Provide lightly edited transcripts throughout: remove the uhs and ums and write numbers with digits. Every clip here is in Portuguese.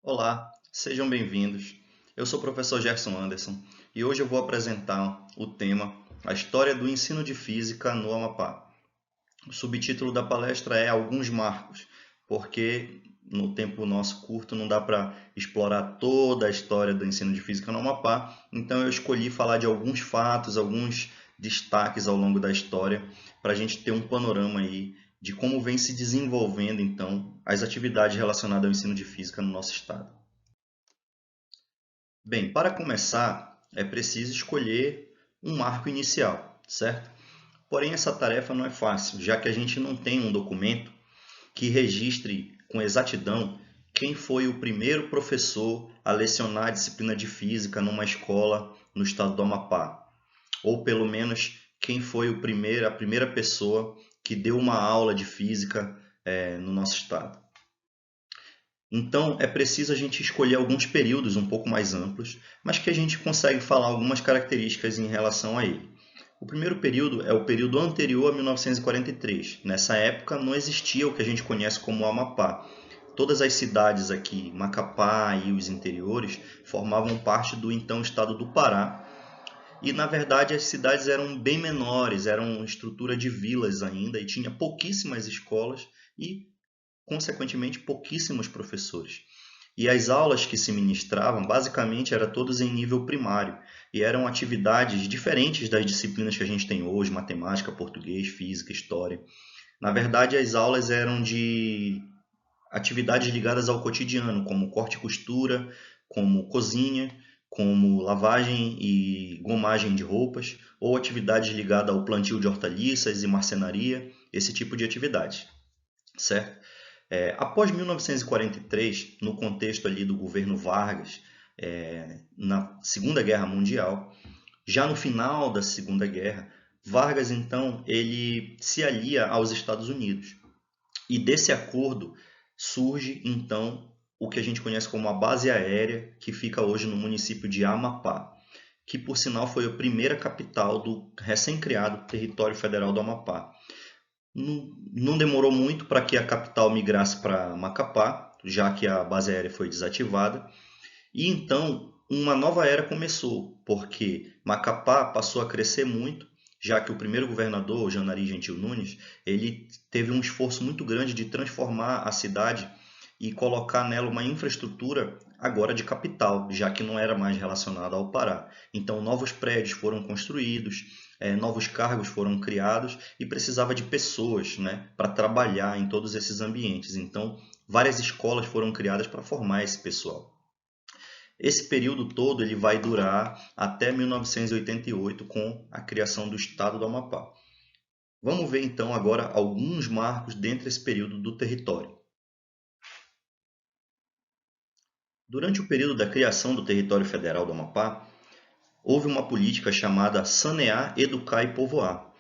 Olá, sejam bem-vindos. Eu sou o professor Gerson Anderson e hoje eu vou apresentar o tema A História do Ensino de Física no Amapá. O subtítulo da palestra é Alguns Marcos, porque no tempo nosso curto não dá para explorar toda a história do ensino de física no Amapá, então eu escolhi falar de alguns fatos, alguns destaques ao longo da história, para a gente ter um panorama aí de como vem se desenvolvendo então as atividades relacionadas ao ensino de física no nosso estado. Bem, para começar, é preciso escolher um marco inicial, certo? Porém, essa tarefa não é fácil, já que a gente não tem um documento que registre com exatidão quem foi o primeiro professor a lecionar a disciplina de física numa escola no estado do Amapá, ou pelo menos quem foi a primeira pessoa que deu uma aula de física no nosso estado. Então, é preciso a gente escolher alguns períodos um pouco mais amplos, mas que a gente consegue falar algumas características em relação a ele. O primeiro período é o período anterior a 1943. Nessa época não existia o que a gente conhece como Amapá. Todas as cidades aqui, Macapá e os interiores, formavam parte do então estado do Pará. E na verdade as cidades eram bem menores, eram estrutura de vilas ainda e tinha pouquíssimas escolas e consequentemente pouquíssimos professores. E as aulas que se ministravam, basicamente, eram todas em nível primário, e eram atividades diferentes das disciplinas que a gente tem hoje, matemática, português, física, história. Na verdade, as aulas eram de atividades ligadas ao cotidiano, como corte e costura, como cozinha, como lavagem e gomagem de roupas, ou atividades ligadas ao plantio de hortaliças e marcenaria, esse tipo de atividade, certo? Após 1943, no contexto ali do governo Vargas, na Segunda Guerra Mundial, já no final da Segunda Guerra, Vargas então ele se alia aos Estados Unidos e desse acordo surge então o que a gente conhece como a base aérea que fica hoje no município de Amapá, que por sinal foi a primeira capital do recém-criado território federal do Amapá. Não demorou muito para que a capital migrasse para Macapá, já que a base aérea foi desativada. E então uma nova era começou, porque Macapá passou a crescer muito, já que o primeiro governador, Janari Gentil Nunes, ele teve um esforço muito grande de transformar a cidade e colocar nela uma infraestrutura agora de capital, já que não era mais relacionada ao Pará. Então, novos prédios foram construídos, novos cargos foram criados e precisava de pessoas, né, para trabalhar em todos esses ambientes. Então, várias escolas foram criadas para formar esse pessoal. Esse período todo ele vai durar até 1988 com a criação do Estado do Amapá. Vamos ver então agora alguns marcos dentro desse período do território. Durante o período da criação do território federal do Amapá, houve uma política chamada Sanear, Educar e Povoar.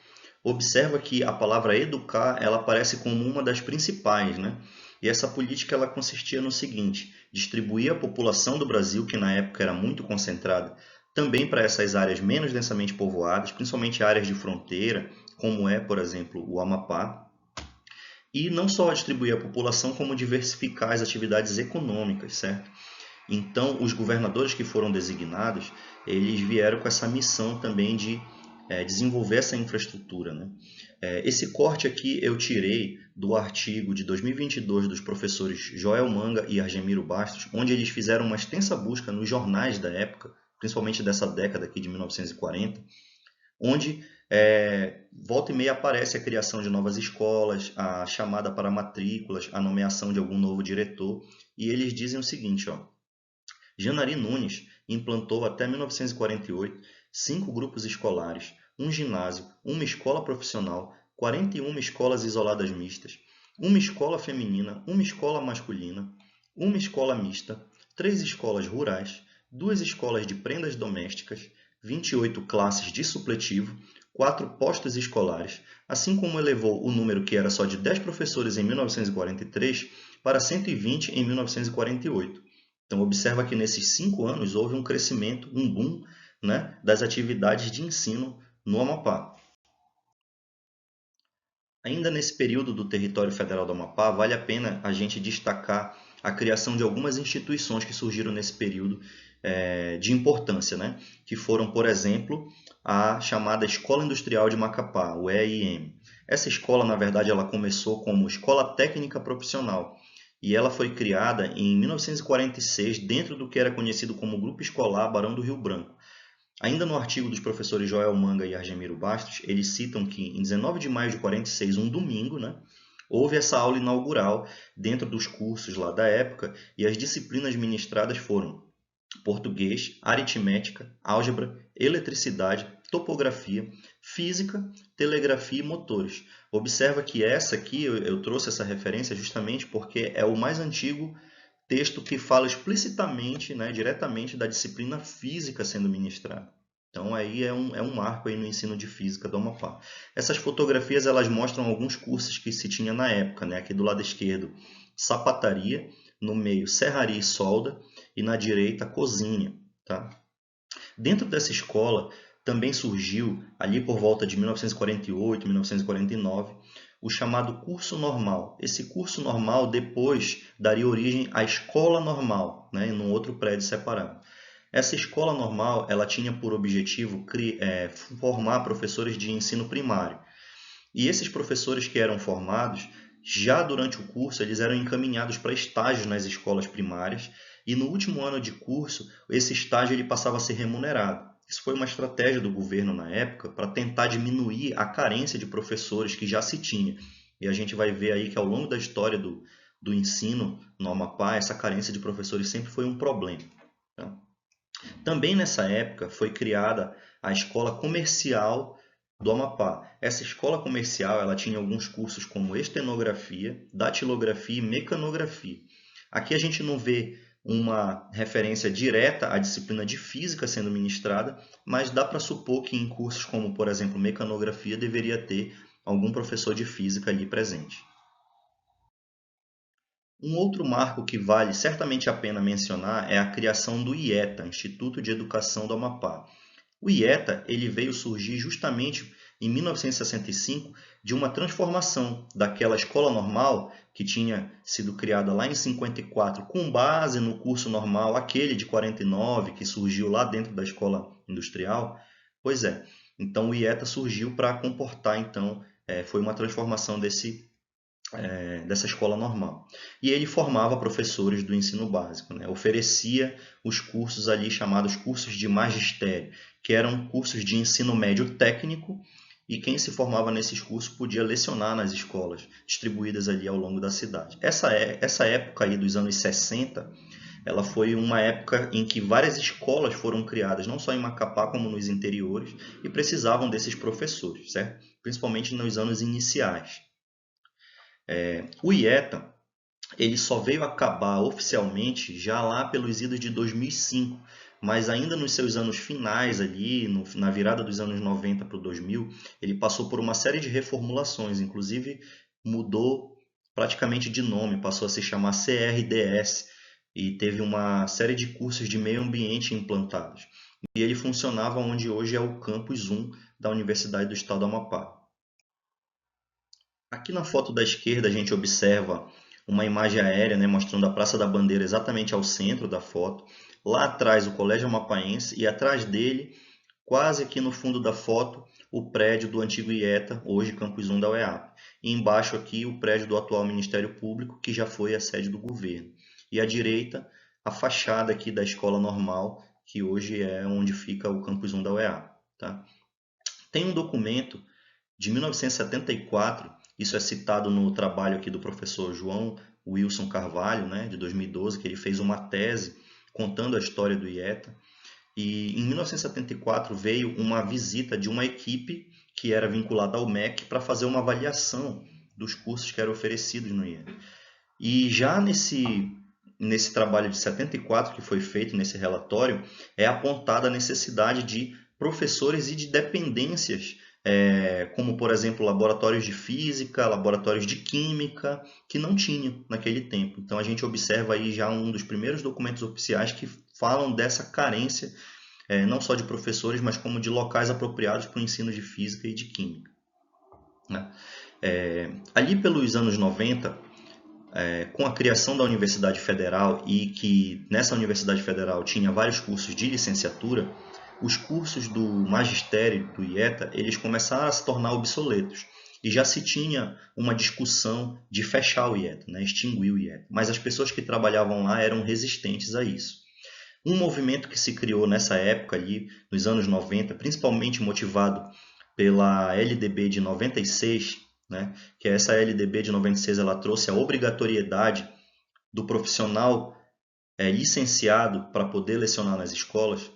Observa que a palavra educar ela aparece como uma das principais, né? E essa política ela consistia no seguinte: distribuir a população do Brasil, que na época era muito concentrada, também para essas áreas menos densamente povoadas, principalmente áreas de fronteira, como é, por exemplo, o Amapá, e não só distribuir a população, como diversificar as atividades econômicas, certo? Então, os governadores que foram designados, eles vieram com essa missão também de desenvolver essa infraestrutura, né? Esse corte aqui eu tirei do artigo de 2022 dos professores Joel Manga e Argemiro Bastos, onde eles fizeram uma extensa busca nos jornais da época, principalmente dessa década aqui de 1940, onde volta e meia aparece a criação de novas escolas, a chamada para matrículas, a nomeação de algum novo diretor, e eles dizem o seguinte, ó: Janari Nunes implantou até 1948 5 grupos escolares, um ginásio, uma escola profissional, 41 escolas isoladas mistas, uma escola feminina, uma escola masculina, uma escola mista, 3 escolas rurais, 2 escolas de prendas domésticas, 28 classes de supletivo, 4 postos escolares, assim como elevou o número que era só de 10 professores em 1943 para 120 em 1948. Então, observa que nesses 5 anos houve um crescimento, um boom, né, das atividades de ensino no Amapá. Ainda nesse período do território federal do Amapá, vale a pena a gente destacar a criação de algumas instituições que surgiram nesse período de importância, né? Que foram, por exemplo, a chamada Escola Industrial de Macapá, o EIM. Essa escola, na verdade, ela começou como Escola Técnica Profissional e ela foi criada em 1946 dentro do que era conhecido como Grupo Escolar Barão do Rio Branco. Ainda no artigo dos professores Joel Manga e Argemiro Bastos, eles citam que em 19 de maio de 46, um domingo, né, houve essa aula inaugural dentro dos cursos lá da época e as disciplinas ministradas foram português, aritmética, álgebra, eletricidade, topografia, física, telegrafia e motores. Observa que essa aqui, eu trouxe essa referência justamente porque é o mais antigo texto que fala explicitamente, né, diretamente da disciplina física sendo ministrada. Então aí é um marco aí no ensino de física do Amapá. Essas fotografias elas mostram alguns cursos que se tinha na época, né? Aqui do lado esquerdo, sapataria, no meio serraria e solda e na direita cozinha, tá? Dentro dessa escola também surgiu ali por volta de 1948, 1949, o chamado curso normal. Esse curso normal depois daria origem à escola normal, né, em um outro prédio separado. Essa escola normal ela tinha por objetivo formar professores de ensino primário. E esses professores que eram formados, já durante o curso, eles eram encaminhados para estágios nas escolas primárias e no último ano de curso, esse estágio ele passava a ser remunerado. Isso foi uma estratégia do governo na época para tentar diminuir a carência de professores que já se tinha. E a gente vai ver aí que ao longo da história do ensino no Amapá, essa carência de professores sempre foi um problema. Tá? Também nessa época foi criada a Escola Comercial do Amapá. Essa escola comercial ela tinha alguns cursos como estenografia, datilografia e mecanografia. Aqui a gente não vê uma referência direta à disciplina de física sendo ministrada, mas dá para supor que em cursos como, por exemplo, mecanografia, deveria ter algum professor de física ali presente. Um outro marco que vale certamente a pena mencionar é a criação do IETA, Instituto de Educação do Amapá. O IETA ele veio surgir justamente em 1965 de uma transformação daquela escola normal que tinha sido criada lá em 54 com base no curso normal, aquele de 49 que surgiu lá dentro da escola industrial. Pois é, então o IETA surgiu para comportar, então, foi uma transformação dessa escola normal. E ele formava professores do ensino básico, né? Oferecia os cursos ali chamados cursos de magistério, que eram cursos de ensino médio técnico, e quem se formava nesses cursos podia lecionar nas escolas distribuídas ali ao longo da cidade. Essa época aí dos anos 60, ela foi uma época em que várias escolas foram criadas, não só em Macapá como nos interiores, e precisavam desses professores, certo? Principalmente nos anos iniciais. O IETA ele só veio acabar oficialmente já lá pelos idos de 2005, mas ainda nos seus anos finais ali, na virada dos anos 90 para o 2000, ele passou por uma série de reformulações, inclusive mudou praticamente de nome, passou a se chamar CRDS e teve uma série de cursos de meio ambiente implantados. E ele funcionava onde hoje é o Campus 1 da Universidade do Estado do Amapá. Aqui na foto da esquerda a gente observa uma imagem aérea, né, mostrando a Praça da Bandeira exatamente ao centro da foto. Lá atrás o Colégio Amapaense e atrás dele, quase aqui no fundo da foto, o prédio do antigo IETA, hoje Campus 1 da UEAP. E embaixo aqui o prédio do atual Ministério Público, que já foi a sede do governo. E à direita, a fachada aqui da Escola Normal, que hoje é onde fica o Campus 1 da UEAP. Tá? Tem um documento de 1974, isso é citado no trabalho aqui do professor João Wilson Carvalho, né, de 2012, que ele fez uma tese contando a história do IETA. E em 1974 veio uma visita de uma equipe que era vinculada ao MEC para fazer uma avaliação dos cursos que eram oferecidos no IETA. E já nesse trabalho de 74 que foi feito nesse relatório, é apontada a necessidade de professores e de dependências como, por exemplo, laboratórios de física, laboratórios de química, que não tinham naquele tempo. Então, a gente observa aí já um dos primeiros documentos oficiais que falam dessa carência, não só de professores, mas como de locais apropriados para o ensino de física e de química. Né? Ali pelos anos 90, com a criação da Universidade Federal e que nessa Universidade Federal tinha vários cursos de licenciatura, os cursos do magistério, do IETA, eles começaram a se tornar obsoletos. E já se tinha uma discussão de fechar o IETA, né, extinguir o IETA. Mas as pessoas que trabalhavam lá eram resistentes a isso. Um movimento que se criou nessa época ali, nos anos 90, principalmente motivado pela LDB de 96, né, que essa LDB de 96 ela trouxe a obrigatoriedade do profissional licenciado para poder lecionar nas escolas.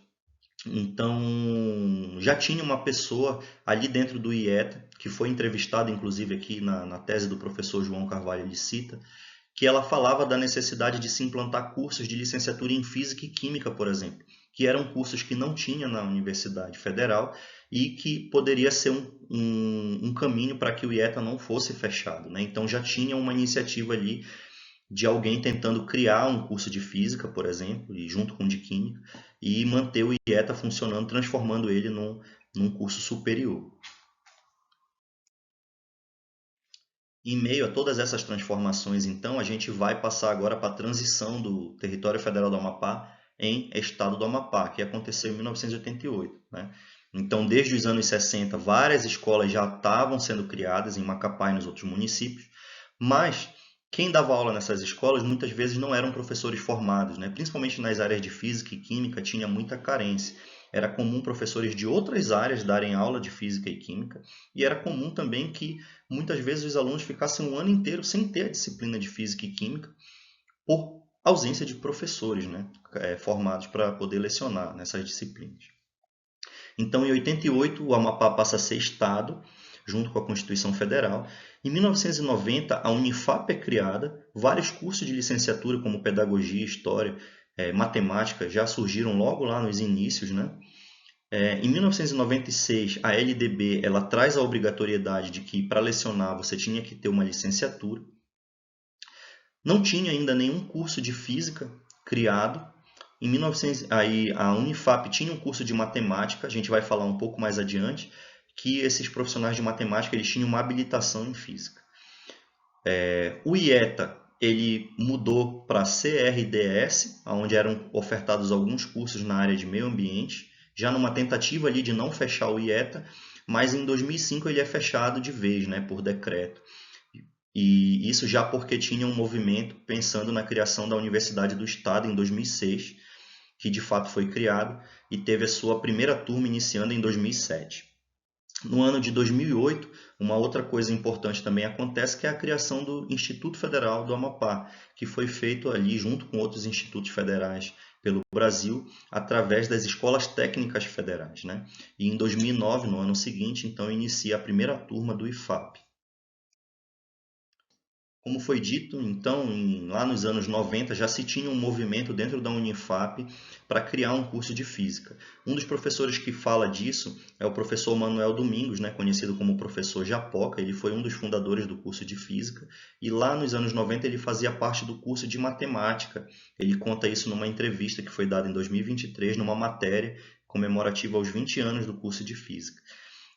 Então, já tinha uma pessoa ali dentro do IETA, que foi entrevistada, inclusive, aqui na tese do professor João Carvalho, ele cita, que ela falava da necessidade de se implantar cursos de licenciatura em Física e Química, por exemplo, que eram cursos que não tinha na Universidade Federal e que poderia ser um caminho para que o IETA não fosse fechado, né? Então, já tinha uma iniciativa ali de alguém tentando criar um curso de física, por exemplo, e junto com o de química, e manter o IETA funcionando, transformando ele num curso superior. Em meio a todas essas transformações, então, a gente vai passar agora para a transição do Território Federal do Amapá em Estado do Amapá, que aconteceu em 1988, né? Então, desde os anos 60, várias escolas já estavam sendo criadas em Macapá e nos outros municípios, mas quem dava aula nessas escolas muitas vezes não eram professores formados, né? Principalmente nas áreas de física e química tinha muita carência. Era comum professores de outras áreas darem aula de física e química, e era comum também que muitas vezes os alunos ficassem um ano inteiro sem ter a disciplina de física e química por ausência de professores, né? Formados para poder lecionar nessas disciplinas. Então, em 88, o Amapá passa a ser Estado, junto com a Constituição Federal. Em 1990, a Unifap é criada, vários cursos de licenciatura, como Pedagogia, História, Matemática, já surgiram logo lá nos inícios, né? Em 1996, a LDB ela traz a obrigatoriedade de que para lecionar você tinha que ter uma licenciatura. Não tinha ainda nenhum curso de física criado. Em 1900, aí a Unifap tinha um curso de matemática, a gente vai falar um pouco mais adiante, que esses profissionais de matemática eles tinham uma habilitação em física. O IETA ele mudou para CRDS, onde eram ofertados alguns cursos na área de meio ambiente, já numa tentativa ali de não fechar o IETA, mas em 2005 ele é fechado de vez, né, por decreto. E isso já porque tinha um movimento pensando na criação da Universidade do Estado em 2006, que de fato foi criado e teve a sua primeira turma iniciando em 2007. No ano de 2008, uma outra coisa importante também acontece, que é a criação do Instituto Federal do Amapá, que foi feito ali junto com outros institutos federais pelo Brasil, através das escolas técnicas federais, né? E em 2009, no ano seguinte, então inicia a primeira turma do IFAP. Como foi dito, então, lá nos anos 90 já se tinha um movimento dentro da Unifap para criar um curso de física. Um dos professores que fala disso é o professor Manuel Domingos, né, conhecido como professor Japoca. Ele foi um dos fundadores do curso de física e lá nos anos 90 ele fazia parte do curso de matemática. Ele conta isso numa entrevista que foi dada em 2023, numa matéria comemorativa aos 20 anos do curso de física.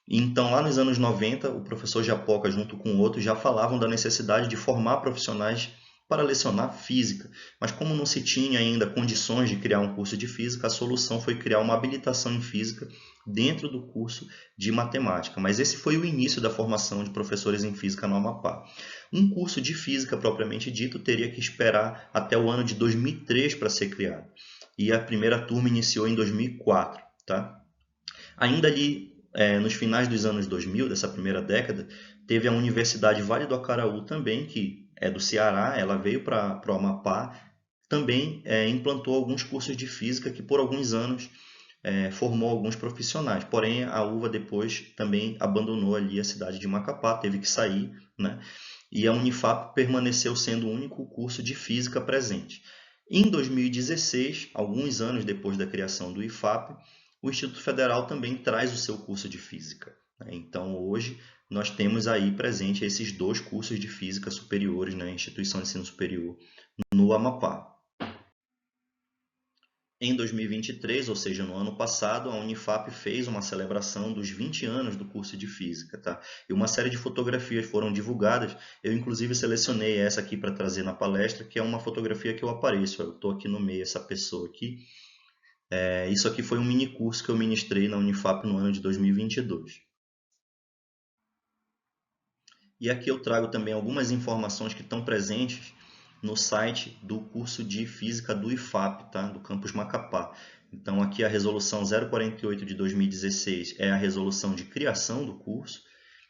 Então, lá nos anos 90, o professor Japoca, junto com outros, já falavam da necessidade de formar profissionais para lecionar física. Mas como não se tinha ainda condições de criar um curso de física, a solução foi criar uma habilitação em física dentro do curso de matemática. Mas esse foi o início da formação de professores em física no Amapá. Um curso de física propriamente dito teria que esperar até o ano de 2003 para ser criado. E a primeira turma iniciou em 2004, tá? Ainda ali nos finais dos anos 2000, dessa primeira década, teve a Universidade Vale do Acaraú também, que é do Ceará, ela veio para o Amapá, também implantou alguns cursos de física que por alguns anos formou alguns profissionais. Porém, a UVA depois também abandonou ali a cidade de Macapá, teve que sair, né? E a Unifap permaneceu sendo o único curso de física presente. Em 2016, alguns anos depois da criação do IFAP, o Instituto Federal também traz o seu curso de física. Então, hoje, nós temos aí presente esses dois cursos de física superiores na instituição de ensino superior no Amapá. Em 2023, ou seja, no ano passado, a Unifap fez uma celebração dos 20 anos do curso de Física, tá? E uma série de fotografias foram divulgadas. Eu, inclusive, selecionei essa aqui para trazer na palestra, que é uma fotografia que eu apareço. Eu estou aqui no meio, essa pessoa aqui. Isso aqui foi um mini curso que eu ministrei na Unifap no ano de 2022. E aqui eu trago também algumas informações que estão presentes no site do curso de Física do IFAP, tá? Do campus Macapá. Então aqui a resolução 048 de 2016 é a resolução de criação do curso.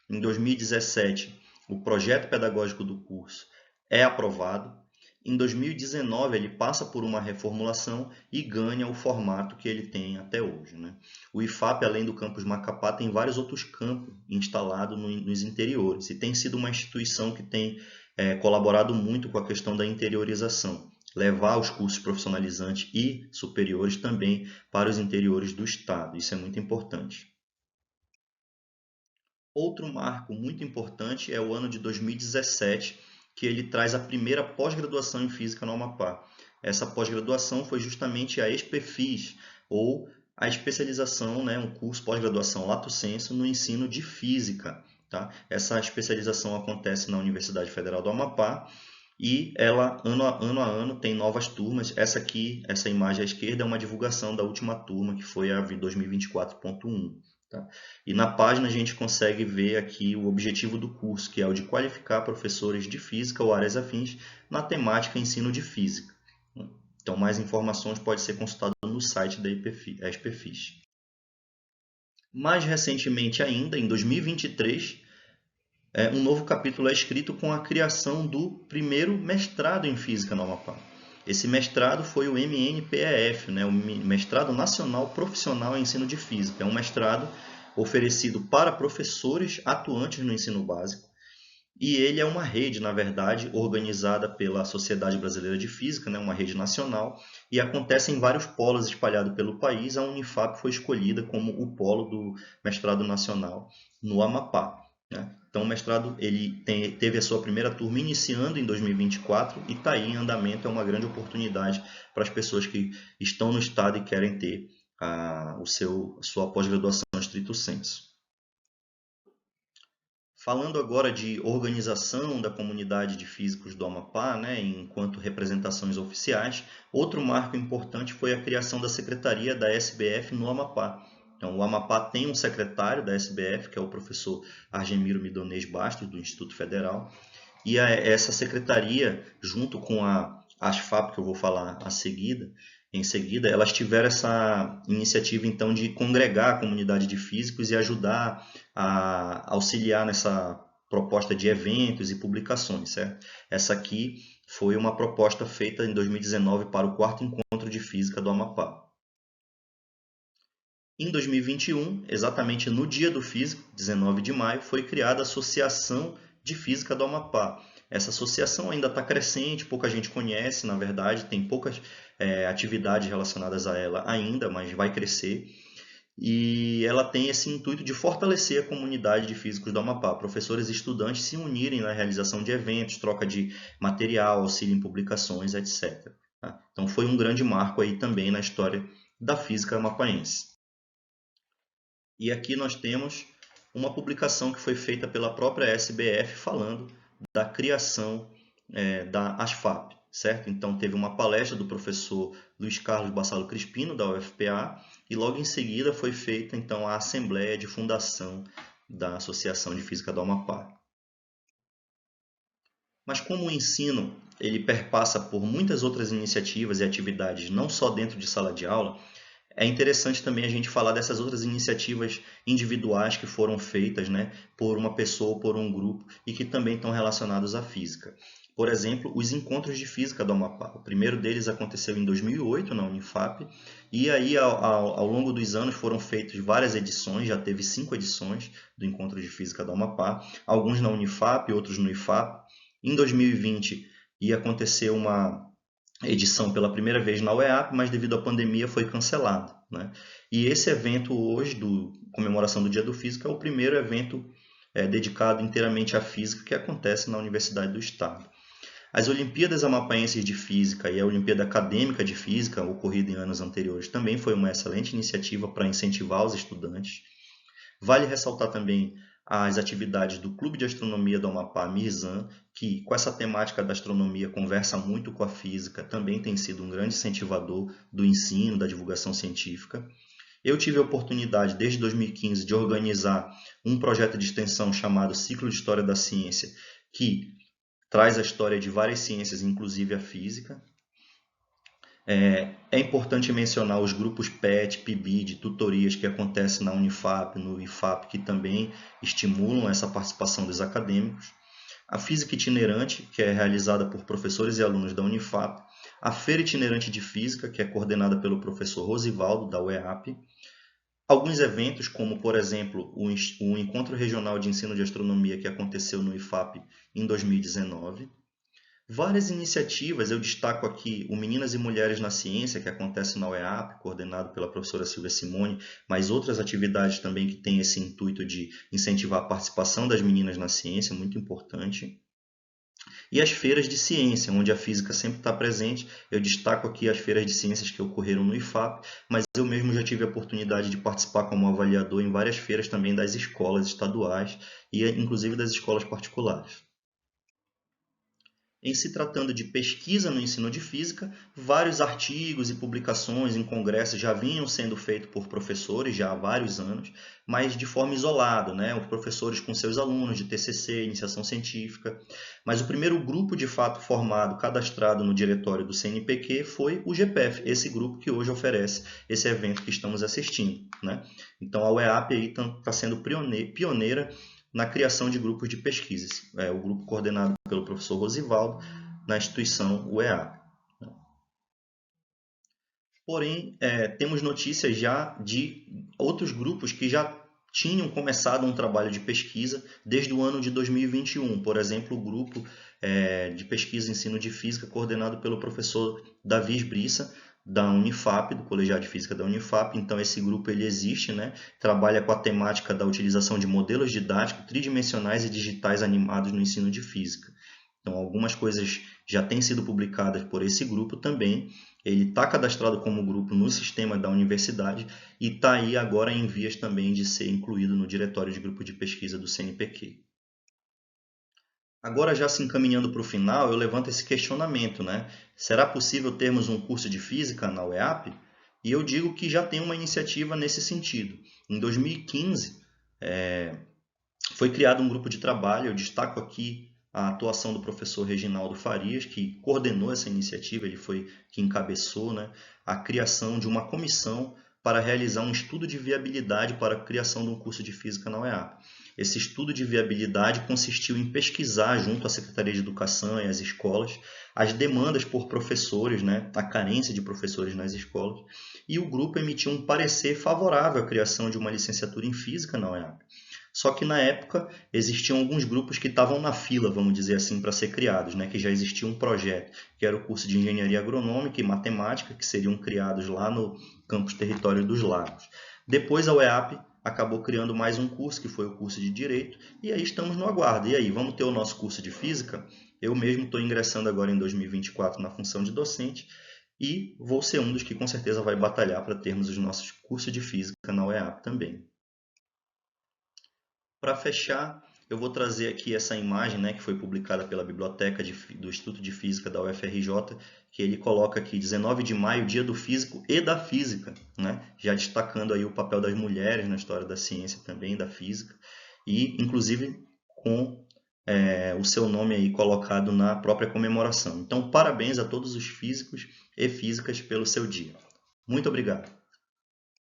Em 2017, o projeto pedagógico do curso é aprovado. Em 2019, ele passa por uma reformulação e ganha o formato que ele tem até hoje, né? O IFAP, além do campus Macapá, tem vários outros campos instalados nos interiores e tem sido uma instituição que tem colaborado muito com a questão da interiorização, levar os cursos profissionalizantes e superiores também para os interiores do estado. Isso é muito importante. Outro marco muito importante é o ano de 2017, que ele traz a primeira pós-graduação em Física no Amapá. Essa pós-graduação foi justamente a ESPEFIS, ou a especialização, né, um curso pós-graduação lato sensu no ensino de Física. Tá? Essa especialização acontece na Universidade Federal do Amapá e ela, ano a ano, tem novas turmas. Essa aqui, essa imagem à esquerda, é uma divulgação da última turma, que foi a 2024.1. Tá? E na página a gente consegue ver aqui o objetivo do curso, que é o de qualificar professores de física ou áreas afins na temática ensino de física. Então, mais informações pode ser consultado no site da ESPEFIS. Mais recentemente ainda, em 2023, um novo capítulo é escrito com a criação do primeiro mestrado em Física no Amapá. Esse mestrado foi o MNPEF, né, o Mestrado Nacional Profissional em Ensino de Física. É um mestrado oferecido para professores atuantes no ensino básico. E ele é uma rede, na verdade, organizada pela Sociedade Brasileira de Física, né, uma rede nacional, e acontece em vários polos espalhados pelo país. A Unifap foi escolhida como o polo do mestrado nacional no Amapá. Né? Então, o mestrado ele teve a sua primeira turma iniciando em 2024 e está aí em andamento. É uma grande oportunidade para as pessoas que estão no estado e querem ter a sua pós-graduação stricto sensu. Falando agora de organização da comunidade de físicos do Amapá, né, enquanto representações oficiais, outro marco importante foi a criação da Secretaria da SBF no Amapá. Então, o Amapá tem um secretário da SBF, que é o professor Argemiro Midonês Bastos, do Instituto Federal, e essa secretaria, junto com a ASFAP, que eu vou falar em seguida, elas tiveram essa iniciativa então de congregar a comunidade de físicos e ajudar a auxiliar nessa proposta de eventos e publicações, certo? Essa aqui foi uma proposta feita em 2019 para o 4º Encontro de Física do Amapá. Em 2021, exatamente no Dia do Físico, 19 de maio, foi criada a Associação de Física do Amapá. Essa associação ainda está crescente, pouca gente conhece, na verdade, tem poucas atividades relacionadas a ela ainda, mas vai crescer. E ela tem esse intuito de fortalecer a comunidade de físicos do Amapá, professores e estudantes se unirem na realização de eventos, troca de material, auxílio em publicações, etc. Tá? Então foi um grande marco aí também na história da física amapaense. E aqui nós temos uma publicação que foi feita pela própria SBF falando da criação da ASFAP, certo? Então teve uma palestra do professor Luiz Carlos Bassalo Crispino, da UFPA, e logo em seguida foi feita então a assembleia de fundação da Associação de Física do Amapá. Mas como o ensino ele perpassa por muitas outras iniciativas e atividades, não só dentro de sala de aula, é interessante também a gente falar dessas outras iniciativas individuais que foram feitas, né, por uma pessoa ou por um grupo e que também estão relacionados à física. Por exemplo, os encontros de física do Amapá. O primeiro deles aconteceu em 2008 na Unifap e aí ao longo dos anos foram feitas várias edições, já teve 5 edições do Encontro de Física do Amapá, alguns na Unifap, outros no IFAP. Em 2020 ia acontecer uma edição pela primeira vez na UEAP, mas devido à pandemia foi cancelado, né? E esse evento hoje, comemoração do Dia do Físico, é o primeiro evento dedicado inteiramente à física que acontece na Universidade do Estado. As Olimpíadas Amapaenses de Física e a Olimpíada Acadêmica de Física, ocorrida em anos anteriores, também foi uma excelente iniciativa para incentivar os estudantes. Vale ressaltar também as atividades do Clube de Astronomia do Amapá, Mirzan, que com essa temática da astronomia conversa muito com a física, também tem sido um grande incentivador do ensino, da divulgação científica. Eu tive a oportunidade, desde 2015, de organizar um projeto de extensão chamado Ciclo de História da Ciência, que traz a história de várias ciências, inclusive a física. É importante mencionar os grupos PET, PIBID, tutorias que acontecem na Unifap, no IFAP, que também estimulam essa participação dos acadêmicos. A física itinerante, que é realizada por professores e alunos da Unifap. A feira itinerante de física, que é coordenada pelo professor Rosivaldo, da UEAP. Alguns eventos, como, por exemplo, o Encontro Regional de Ensino de Astronomia, que aconteceu no IFAP em 2019. Várias iniciativas, eu destaco aqui o Meninas e Mulheres na Ciência, que acontece na UEAP, coordenado pela professora Silvia Simone, mas outras atividades também que têm esse intuito de incentivar a participação das meninas na ciência, muito importante. E as feiras de ciência, onde a física sempre está presente. Eu destaco aqui as feiras de ciências que ocorreram no IFAP, mas eu mesmo já tive a oportunidade de participar como avaliador em várias feiras também das escolas estaduais e inclusive das escolas particulares. Em se tratando de pesquisa no ensino de física, vários artigos e publicações em congressos já vinham sendo feitos por professores já há vários anos, mas de forma isolada, né? Os professores com seus alunos de TCC, iniciação científica. Mas o primeiro grupo de fato formado, cadastrado no diretório do CNPq foi o GPEF, esse grupo que hoje oferece esse evento que estamos assistindo, né? Então a UEAP está sendo pioneira na criação de grupos de pesquisas. O grupo coordenado pelo professor Rosivaldo, na instituição UEAP. Porém, temos notícias já de outros grupos que já tinham começado um trabalho de pesquisa desde o ano de 2021. Por exemplo, o grupo de pesquisa e ensino de física coordenado pelo professor Davi Brissa, da Unifap, do Colegiado de Física da Unifap. Então esse grupo ele existe, né? Trabalha com a temática da utilização de modelos didáticos tridimensionais e digitais animados no ensino de física. Então algumas coisas já têm sido publicadas por esse grupo também. Ele está cadastrado como grupo no sistema da universidade e está aí agora em vias também de ser incluído no diretório de grupo de pesquisa do CNPq. Agora, já se encaminhando para o final, eu levanto esse questionamento, né? Será possível termos um curso de física na UEAP? E eu digo que já tem uma iniciativa nesse sentido. Em 2015, foi criado um grupo de trabalho, eu destaco aqui a atuação do professor Reginaldo Farias, que coordenou essa iniciativa, ele foi que encabeçou, né, a criação de uma comissão para realizar um estudo de viabilidade para a criação de um curso de física na UEAP. Esse estudo de viabilidade consistiu em pesquisar junto à Secretaria de Educação e às escolas as demandas por professores, né, a carência de professores nas escolas, e o grupo emitiu um parecer favorável à criação de uma licenciatura em física na UEAP. Só que na época existiam alguns grupos que estavam na fila, vamos dizer assim, para ser criados, né, que já existia um projeto, que era o curso de Engenharia Agronômica e Matemática, que seriam criados lá no campus Território dos Lagos. Depois a UEAP acabou criando mais um curso, que foi o curso de Direito, e aí estamos no aguardo. E aí, vamos ter o nosso curso de Física? Eu mesmo estou ingressando agora em 2024 na função de docente e vou ser um dos que com certeza vai batalhar para termos os nossos cursos de Física na UEAP também. Para fechar, eu vou trazer aqui essa imagem, né, que foi publicada pela Biblioteca do Instituto de Física da UFRJ, que ele coloca aqui 19 de maio, Dia do Físico e da Física, né, já destacando aí o papel das mulheres na história da ciência também, da física, e inclusive com o seu nome aí colocado na própria comemoração. Então, parabéns a todos os físicos e físicas pelo seu dia. Muito obrigado.